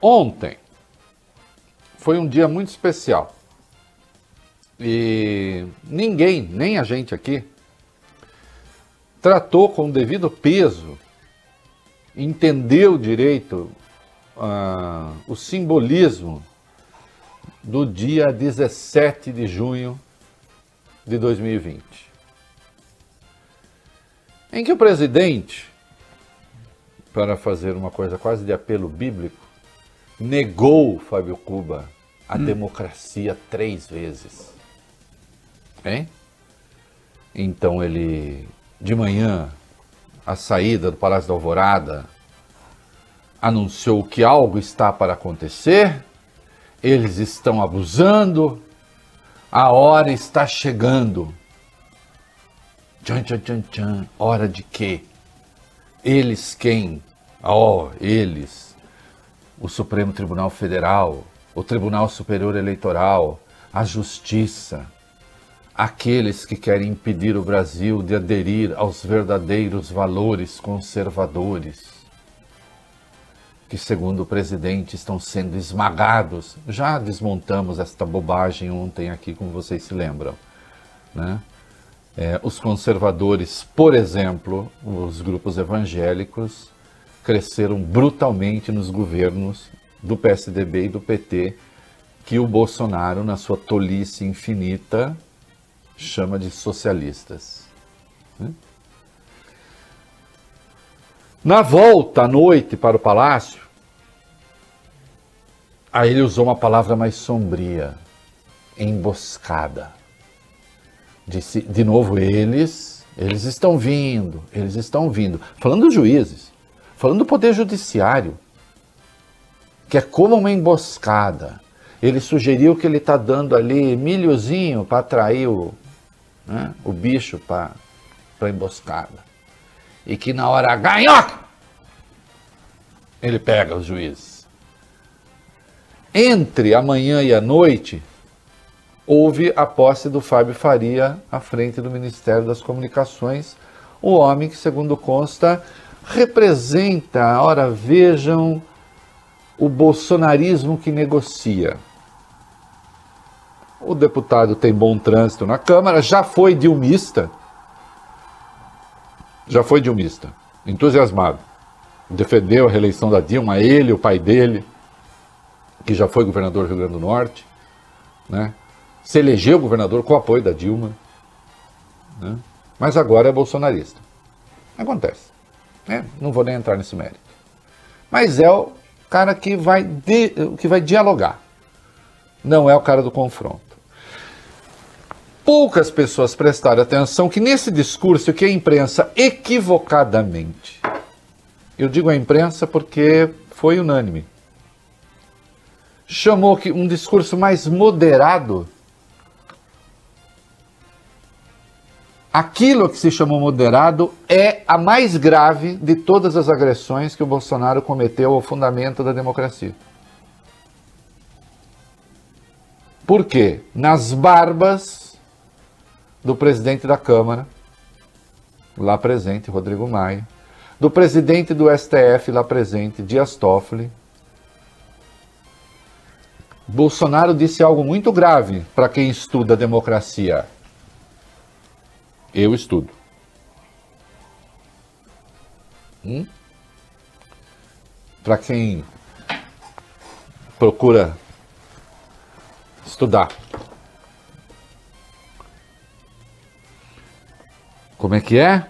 Ontem foi um dia muito especial e ninguém, nem a gente aqui, tratou com o devido peso, entendeu direito o simbolismo do dia 17 de junho de 2020, em que o presidente, para fazer uma coisa quase de apelo bíblico, negou, Fábio Cuba, a democracia 3 vezes. Hein? Então ele, de manhã, à saída do Palácio da Alvorada, anunciou que algo está para acontecer, eles estão abusando, a hora está chegando. Tchan, tchan, tchan, tchan. Hora de quê? Eles quem? Eles. O Supremo Tribunal Federal, o Tribunal Superior Eleitoral, a Justiça, aqueles que querem impedir o Brasil de aderir aos verdadeiros valores conservadores, que, segundo o presidente, estão sendo esmagados. Já desmontamos esta bobagem ontem aqui, como vocês se lembram, né? Os conservadores, por exemplo, os grupos evangélicos, cresceram brutalmente nos governos do PSDB e do PT, que o Bolsonaro, na sua tolice infinita, chama de socialistas. Na volta à noite para o palácio, aí ele usou uma palavra mais sombria, emboscada. Disse, de novo, eles estão vindo, eles estão vindo. Falando dos juízes, falando do Poder Judiciário, que é como uma emboscada. Ele sugeriu que ele está dando ali milhozinho para atrair o bicho para a emboscada. E que na hora ganhoca, ele pega os juízes. Entre a manhã e a noite, houve a posse do Fábio Faria à frente do Ministério das Comunicações, o homem que, segundo consta, representa, ora vejam, o bolsonarismo que negocia. O deputado tem bom trânsito na Câmara, já foi dilmista, entusiasmado. Defendeu a reeleição da Dilma, ele, o pai dele, que já foi governador do Rio Grande do Norte, né? Se elegeu governador com o apoio da Dilma, né? Mas agora é bolsonarista. Acontece. Não vou nem entrar nesse mérito. Mas é o cara que vai dialogar. Não é o cara do confronto. Poucas pessoas prestaram atenção que nesse discurso que a imprensa equivocadamente, eu digo a imprensa porque foi unânime, chamou que um discurso mais moderado, aquilo que se chamou moderado é a mais grave de todas as agressões que o Bolsonaro cometeu ao fundamento da democracia. Por quê? Nas barbas do presidente da Câmara, lá presente, Rodrigo Maia, do presidente do STF, lá presente, Dias Toffoli, Bolsonaro disse algo muito grave para quem estuda democracia. Eu estudo. Para quem procura estudar. Como é que é?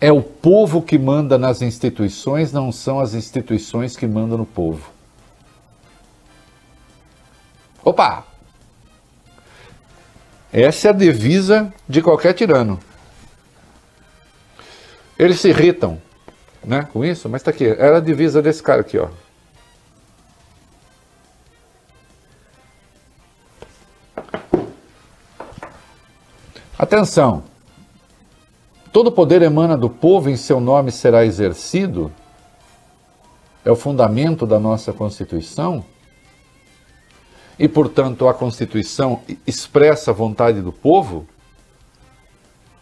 É o povo que manda nas instituições, não são as instituições que mandam no povo. Opa! Essa é a devisa de qualquer tirano. Eles se irritam, né, com isso, mas tá aqui, era a divisa desse cara aqui, ó. Atenção! Todo poder emana do povo, em seu nome será exercido. É o fundamento da nossa Constituição. E, portanto, a Constituição expressa a vontade do povo,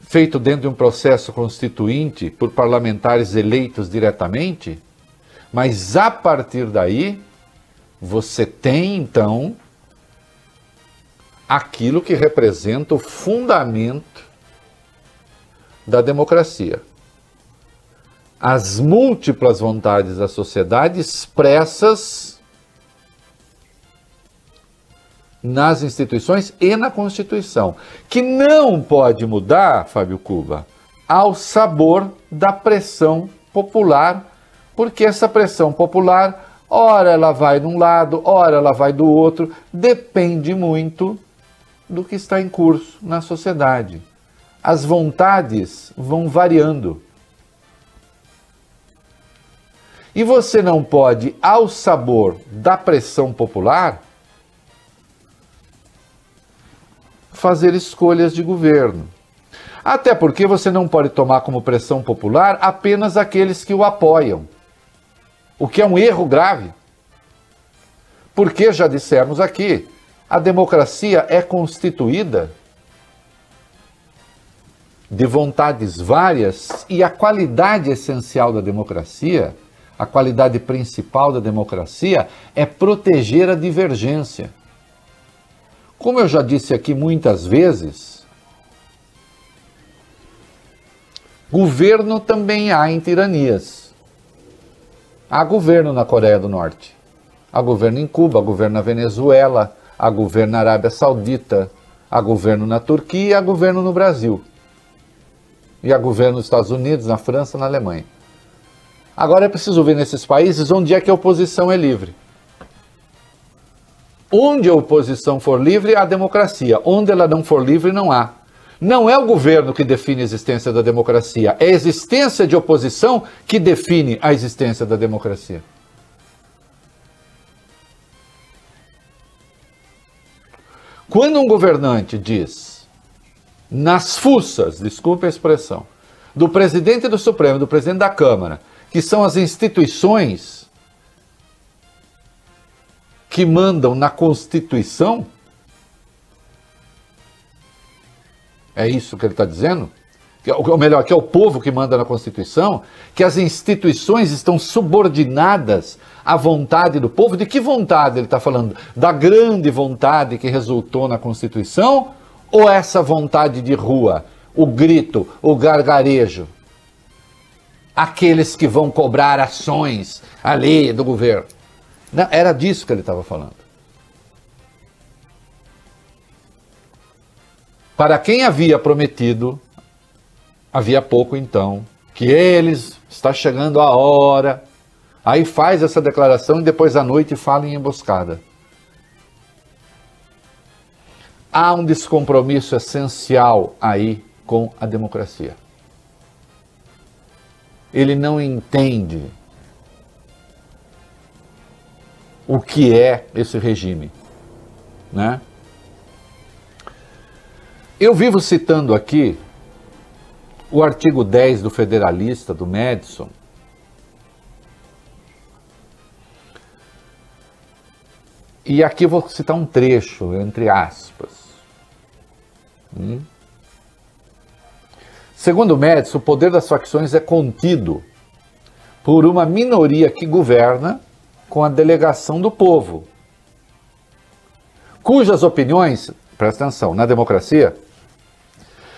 feito dentro de um processo constituinte por parlamentares eleitos diretamente, mas a partir daí, você tem então aquilo que representa o fundamento da democracia. As múltiplas vontades da sociedade expressas nas instituições e na Constituição, que não pode mudar, Fábio Cuba, ao sabor da pressão popular, porque essa pressão popular, ora ela vai de um lado, ora ela vai do outro, depende muito do que está em curso na sociedade. As vontades vão variando. E você não pode, ao sabor da pressão popular, fazer escolhas de governo. Até porque você não pode tomar como pressão popular apenas aqueles que o apoiam. O que é um erro grave. Porque, já dissemos aqui, a democracia é constituída de vontades várias e a qualidade essencial da democracia, a qualidade principal da democracia é proteger a divergência. Como eu já disse aqui muitas vezes, governo também há em tiranias. Há governo na Coreia do Norte, há governo em Cuba, há governo na Venezuela, há governo na Arábia Saudita, há governo na Turquia, há governo no Brasil. E há governo nos Estados Unidos, na França, na Alemanha. Agora é preciso ver nesses países onde é que a oposição é livre. Onde a oposição for livre, há democracia. Onde ela não for livre, não há. Não é o governo que define a existência da democracia, é a existência de oposição que define a existência da democracia. Quando um governante diz, nas fuças, desculpe a expressão, do presidente do Supremo, do presidente da Câmara, que são as instituições que mandam na Constituição, é isso que ele está dizendo? Ou melhor, que é o povo que manda na Constituição, que as instituições estão subordinadas à vontade do povo. De que vontade ele está falando? Da grande vontade que resultou na Constituição? Ou essa vontade de rua, o grito, o gargarejo? Aqueles que vão cobrar ações ali do governo. Não, era disso que ele estava falando. Para quem havia prometido, havia pouco então, que está chegando a hora, aí faz essa declaração e depois à noite fala em emboscada. Há um descompromisso essencial aí com a democracia. Ele não entende o que é esse regime, né? Eu vivo citando aqui o artigo 10 do Federalista, do Madison, e aqui eu vou citar um trecho, entre aspas. Segundo Madison, o poder das facções é contido por uma minoria que governa com a delegação do povo, cujas opiniões, presta atenção, na democracia,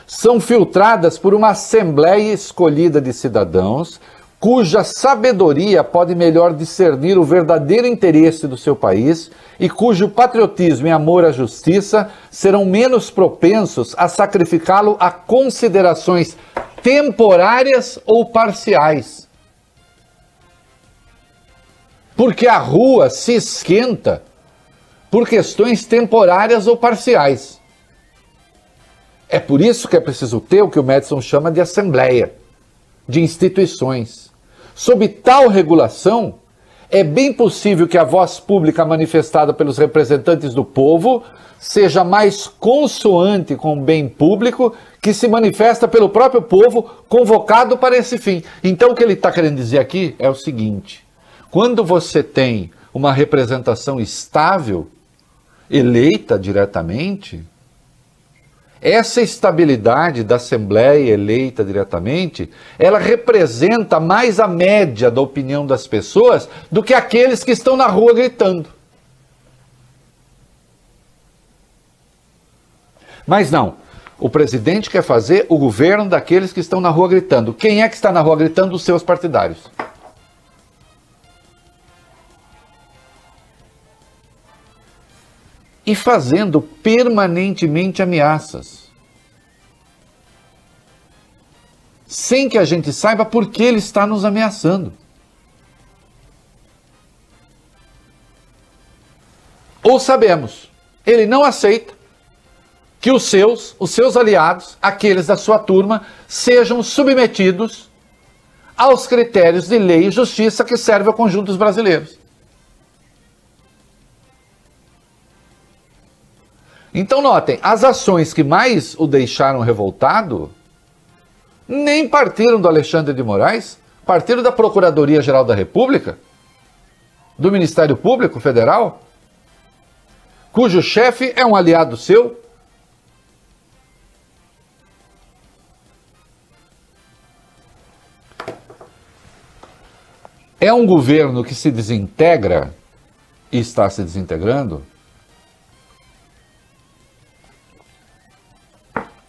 são filtradas por uma assembleia escolhida de cidadãos, cuja sabedoria pode melhor discernir o verdadeiro interesse do seu país e cujo patriotismo e amor à justiça serão menos propensos a sacrificá-lo a considerações temporárias ou parciais. Porque a rua se esquenta por questões temporárias ou parciais. É por isso que é preciso ter o que o Madison chama de assembleia, de instituições. Sob tal regulação, é bem possível que a voz pública manifestada pelos representantes do povo seja mais consoante com o bem público que se manifesta pelo próprio povo convocado para esse fim. Então o que ele está querendo dizer aqui é o seguinte: quando você tem uma representação estável, eleita diretamente, essa estabilidade da Assembleia eleita diretamente, ela representa mais a média da opinião das pessoas do que aqueles que estão na rua gritando. Mas não. O presidente quer fazer o governo daqueles que estão na rua gritando. Quem é que está na rua gritando? Os seus partidários. E fazendo permanentemente ameaças. Sem que a gente saiba por que ele está nos ameaçando. Ou sabemos, ele não aceita que os seus aliados, aqueles da sua turma, sejam submetidos aos critérios de lei e justiça que servem ao conjunto dos brasileiros. Então notem, as ações que mais o deixaram revoltado nem partiram do Alexandre de Moraes, partiram da Procuradoria-Geral da República, do Ministério Público Federal, cujo chefe é um aliado seu. É um governo que se desintegra e está se desintegrando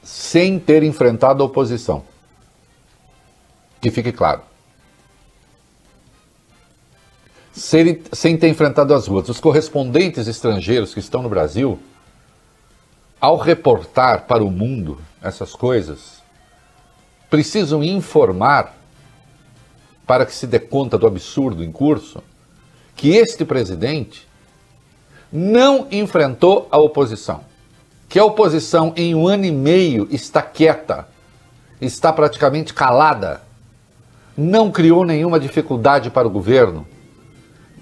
sem ter enfrentado a oposição. Que fique claro. Sem ter enfrentado as ruas. Os correspondentes estrangeiros que estão no Brasil, ao reportar para o mundo essas coisas, precisam informar, para que se dê conta do absurdo em curso, que este presidente não enfrentou a oposição. Que a oposição em 1 ano e meio está quieta, está praticamente calada, não criou nenhuma dificuldade para o governo.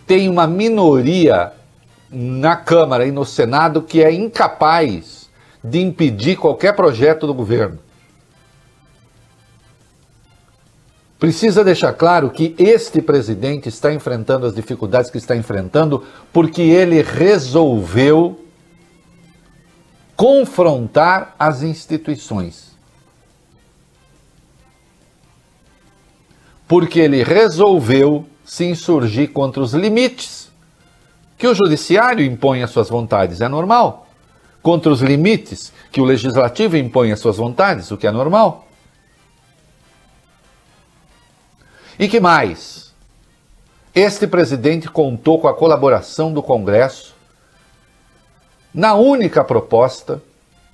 Tem uma minoria na Câmara e no Senado que é incapaz de impedir qualquer projeto do governo. Precisa deixar claro que este presidente está enfrentando as dificuldades que está enfrentando porque ele resolveu confrontar as instituições. Porque ele resolveu se insurgir contra os limites que o judiciário impõe às suas vontades, é normal. Contra os limites que o legislativo impõe às suas vontades, o que é normal. E que mais? Este presidente contou com a colaboração do Congresso na única proposta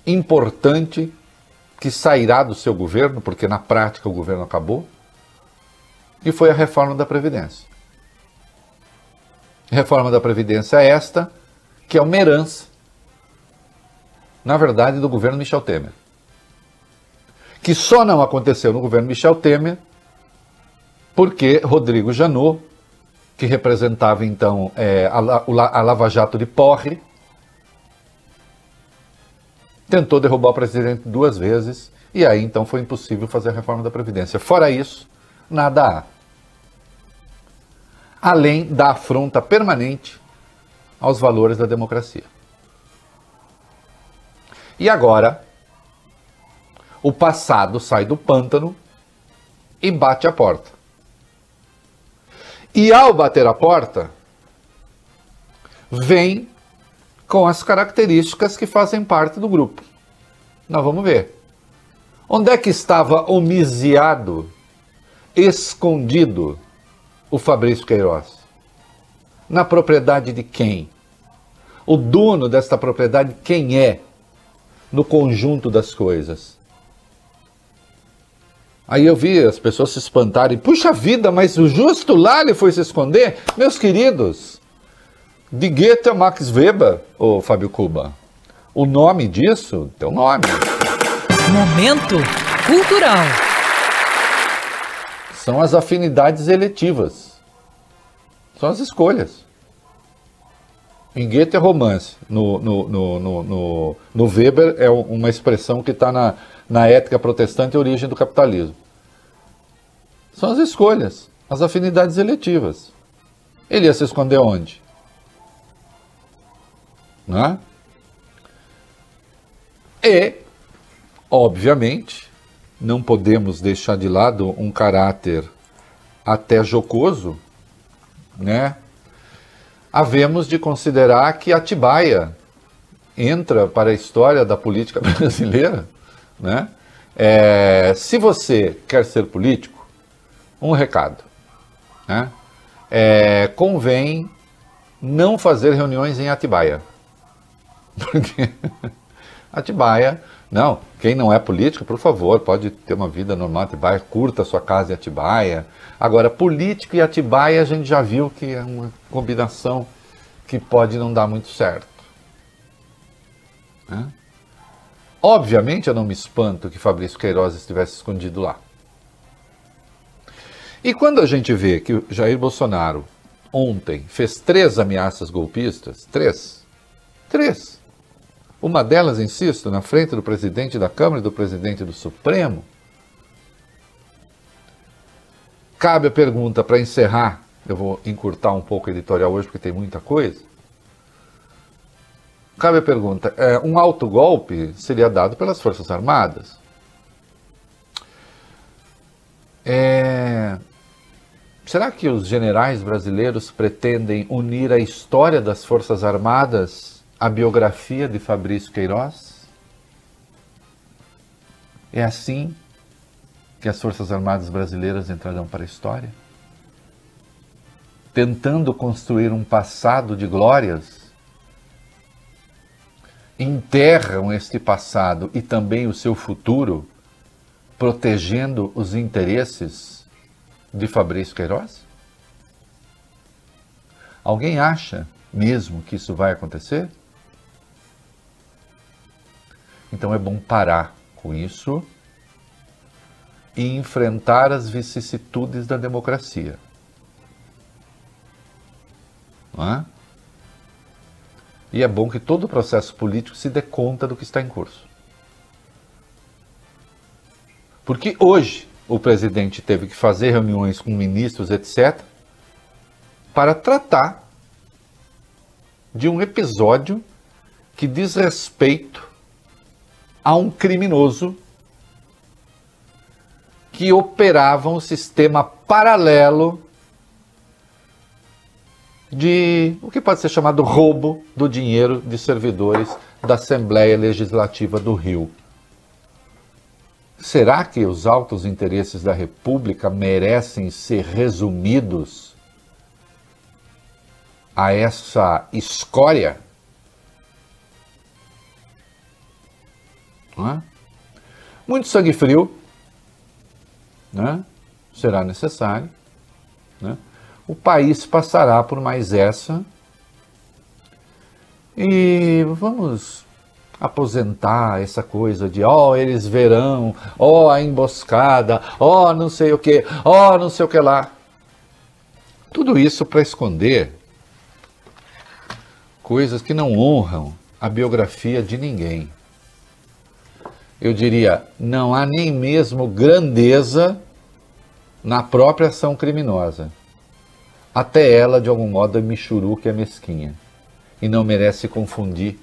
importante que sairá do seu governo, porque na prática o governo acabou, e foi a reforma da Previdência. Reforma da Previdência esta, que é uma herança, na verdade, do governo Michel Temer. Que só não aconteceu no governo Michel Temer porque Rodrigo Janot, que representava então a Lava Jato de porre, tentou derrubar o presidente 2 vezes e aí então foi impossível fazer a reforma da Previdência. Fora isso, nada há. Além da afronta permanente aos valores da democracia. E agora, o passado sai do pântano e bate a porta. E ao bater a porta, vem com as características que fazem parte do grupo. Nós vamos ver. Onde é que estava homiziado, escondido, o Fabrício Queiroz? Na propriedade de quem? O dono desta propriedade, quem é? No conjunto das coisas. Aí eu vi as pessoas se espantarem. Puxa vida, mas o justo lá ele foi se esconder? Meus queridos, de Goethe a Max Weber, ô Fábio Cuba. O nome disso, teu nome. Momento cultural. São as afinidades eletivas. São as escolhas. Em Goethe é romance. No Weber é uma expressão que está na ética protestante e origem do capitalismo. São as escolhas, as afinidades eletivas. Ele ia se esconder onde? Não é? E, obviamente, não podemos deixar de lado um caráter até jocoso, né? Havemos de considerar que Atibaia entra para a história da política brasileira, né? Se você quer ser político, um recado, né? Convém não fazer reuniões em Atibaia. Porque Atibaia, não, quem não é político, por favor, pode ter uma vida normal em Atibaia, curta a sua casa em Atibaia. Agora, político e Atibaia a gente já viu que é uma combinação que pode não dar muito certo. Né? Obviamente eu não me espanto que Fabrício Queiroz estivesse escondido lá. E quando a gente vê que o Jair Bolsonaro ontem fez 3 ameaças golpistas, 3, uma delas, insisto, na frente do presidente da Câmara e do presidente do Supremo, cabe a pergunta para encerrar, eu vou encurtar um pouco o editorial hoje porque tem muita coisa, cabe a pergunta, um autogolpe seria dado pelas Forças Armadas? Será que os generais brasileiros pretendem unir a história das Forças Armadas à biografia de Fabrício Queiroz? É assim que as Forças Armadas brasileiras entrarão para a história? Tentando construir um passado de glórias? Enterram este passado e também o seu futuro, protegendo os interesses de Fabrício Queiroz? Alguém acha mesmo que isso vai acontecer? Então é bom parar com isso e enfrentar as vicissitudes da democracia. Não é? E é bom que todo o processo político se dê conta do que está em curso. Porque hoje o presidente teve que fazer reuniões com ministros, etc., para tratar de um episódio que diz respeito a um criminoso que operava um sistema paralelo de o que pode ser chamado roubo do dinheiro de servidores da Assembleia Legislativa do Rio. Será que os altos interesses da República merecem ser resumidos a essa escória? Não é? Muito sangue frio, né? Será necessário, né? O país passará por mais essa e vamos aposentar essa coisa de eles verão, a emboscada, não sei o que, não sei o que lá. Tudo isso para esconder coisas que não honram a biografia de ninguém. Eu diria, não há nem mesmo grandeza na própria ação criminosa. Até ela, de algum modo, é michuruca, é mesquinha. E não merece confundir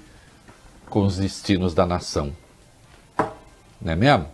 com os destinos da nação. Não é mesmo?